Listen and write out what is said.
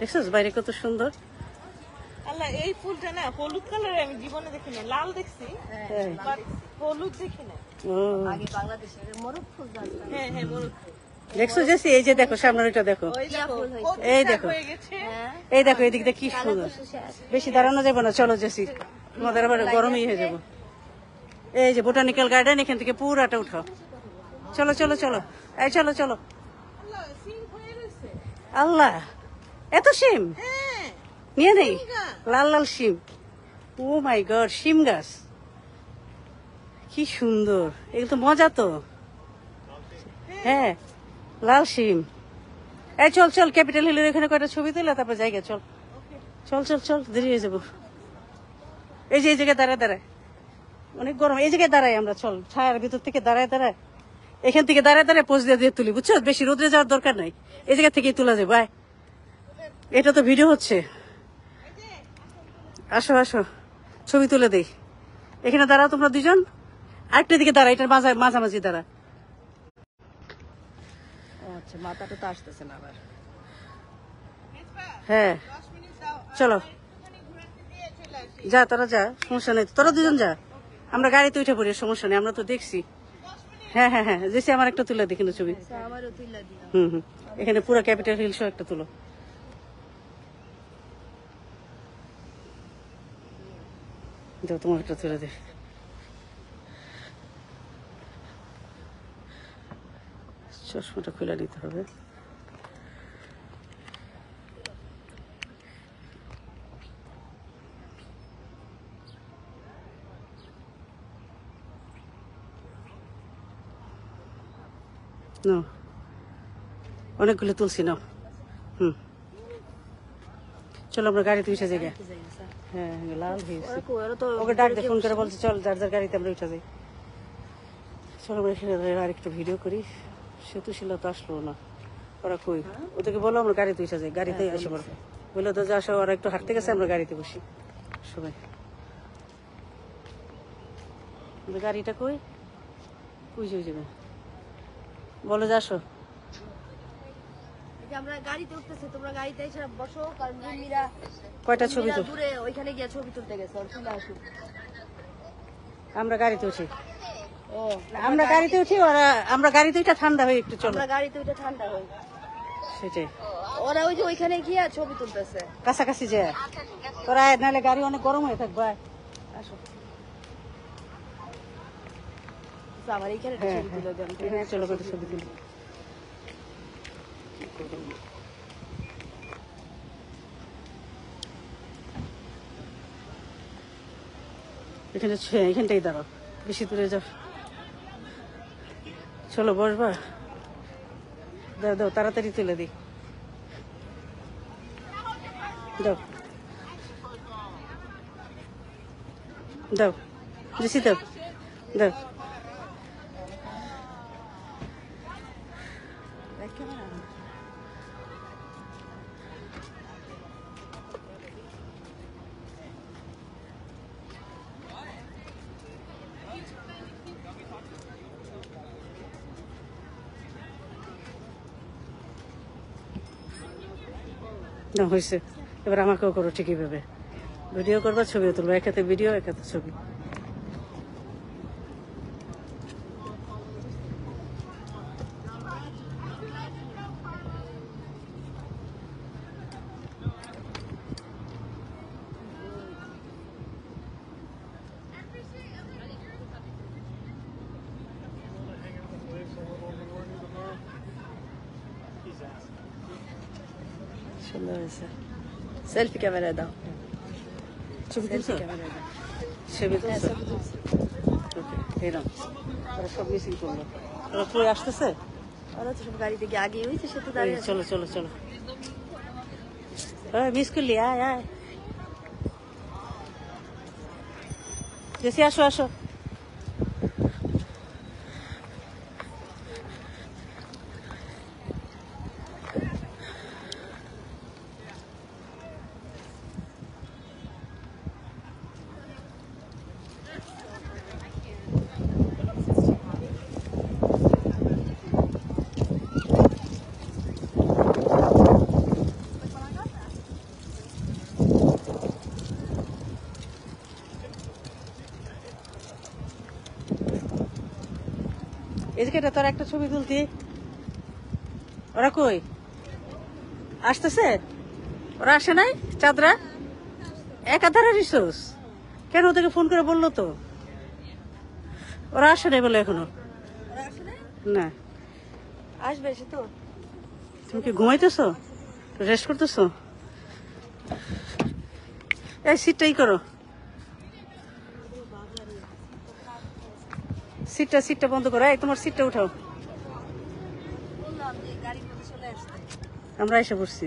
দেখছিস বাইরে কত সুন্দর। আল্লাহ এই ফুলটা না হলুদ কালারে আমি জীবনে দেখি না, লাল দেখছি বাট হলুদ দেখি না। আগে বাংলাদেশে মোরগ ফুল গাছ। হ্যাঁ হ্যাঁ মোরগ ফুল। দেখছো জেসি? এই যে দেখো সামনের ওইটা দেখো, ওই দেখো এই দেখো, হয়ে গেছে। এই দেখো এদিক দিয়ে কি সুন্দর। বেশি দাঁড়ানো যাবে না, চলো জেসি, তোমাদের আবার গরমই হয়ে যাবো। এই যে বোটানিক্যাল গার্ডেন, এখান থেকে পুরাটা উঠাও। চলো চলো চলো, এই চলো চলো। আল্লাহ সিং হয়ে রয়েছে। আল্লাহ এত শিম হ্যাঁ নিয়ে নেই, লাল লাল শিম। ও মাই গড, শিম গাছ কি সুন্দর, এগুলো তো মজা তো। হ্যাঁ লাল শিম। এই চল চল, ক্যাপিটাল হিলের এখানে কয়টা ছবি তুলে তারপর জায়গা। চল চল চল চল, দেরি হয়ে যাবো। এই যে এই জায়গায় দাঁড়ায় দাঁড়ায়, অনেক গরম, এই জায়গায় দাঁড়াই আমরা। চল ছায়ার ভিতর থেকে দাঁড়ায় দাঁড়ায়, এখান থেকে দাঁড়ায় দাঁড়ায় পোজ দিয়ে দিয়ে তুলি, বুঝছো? বেশি রোদ্রে যাওয়ার দরকার নাই, এই জায়গা থেকেই তোলা যায়। বাই, এটা তো ভিডিও হচ্ছে। আসো আসো, ছবি তুলে দেই। এখানে দাঁড়াও তোমরা দুজন, আরেকটা দিকে দাঁড়া, এটার মাঝামাঝি দাঁড়া। আচ্ছা, মাথাটা তো আসতেছে না আবার। হ্যাঁ চলো যা, তোরা যা, সমস্যা নেই, তোরা দুজন যা, আমরা গাড়িতে উঠে পড়ি, সমস্যা নেই, আমরা তো দেখছি। হ্যাঁ হ্যাঁ হ্যাঁ, জেসি আমার একটা তুলে দেখি না ছবি। আমারও তুইলা দিও। হুম, এখানে পুরো ক্যাপিটাল হিল সহ একটা তুলো। যাও তোমার একটা তুলে দে। চশমাটা খুলে নিতে হবে। নাও, অনেকগুলো তুলছি, নাও। চলো আমরা গাড়িতে উঠে যাই। হ্যাঁ লাল হয়েছে, ওকে ডাক দে, ফোন করে বলছে চল যার যার গাড়িতে আমরা উঠে যাই। চলো আমরা এখানে আরেকটু ভিডিও করি। সেতুশীলা তো আসলো না, ওরা কই? ওদেরকে বলো আমরা গাড়িতে উঠে যাই, গাড়িতেই আসে পড়বে। বললো তো যে আসো, ওরা একটু হাঁটতে গেছে, আমরা গাড়িতে বসি সবাই। গাড়িটা কই? কই যাবে? বলো যে আসো। আমরা গাড়িতে উঠতেছি, তোমরা গাড়িতে এসে বসো, কারণ রুমিরা কয়টা ছবি তো দূরে ওইখানে গিয়ে ছবি তুলতে গেছে, ওর চলে আসুক। আমরা গাড়িতে উঠি, ও আমরা গাড়িতে উঠি, ওরা আমরা গাড়িতে উঠে ঠান্ডা হয়ে একটু চলো। আমরা গাড়িতে উঠে ঠান্ডা হই, সেটাই। ওরা ওই যে ওইখানে গিয়ে ছবি তুলতেছে কাছাকাছি যে তোরা, নাহলে গাড়ি অনেক গরম হয়ে থাকবে। আসো আমার এইখানে একটা ছবি তুলে দেন। হ্যাঁ চলো কত ছবি তুলি। এখানে এখানটাই দাঁড়াও, বেশি দূরে যাও। চলো বসবা, দাও দাও তাড়াতাড়ি তুলে দিই, দাও দাও বেশি দাও দাও। না হয়েছে, এবার আমাকেও করো ঠিকই ভাবে, ভিডিও করবা ছবিও তুলবা, এক হাতে ভিডিও এক হাতে ছবি। সুন্দর হয়েছে। সেলফি ক্যামেরা দাও, ছবি তুলছো? ছবি তুলছো? ওকে, এরকম ওরা সব মিসিং করলো। ওরা কই আসতেছে? ওরা তো সব গাড়িতে গিয়ে আগে হয়েছে, সে তো দাঁড়িয়ে আছে। চলো চলো চলো, মিস করলি, আয় আয় জেসি, আসো আসো। কেটে তোর একটা ছবি তুলতি। ওরা কই আসতেছে? ওরা আসে নাই? চাঁদরা একাধারে রিসোর্স কেন? ওদেরকে ফোন করে বললো তো। ওরা আসে নাই বলে এখনো না। আসবে সে তো। তুমি কি ঘুমাইতেছো? রেস্ট করতেছো? এই সিটটাই করো, সিটটা বন্ধ করো। এই তোমার সিটটা উঠাও। আমরা এসে পড়ছি।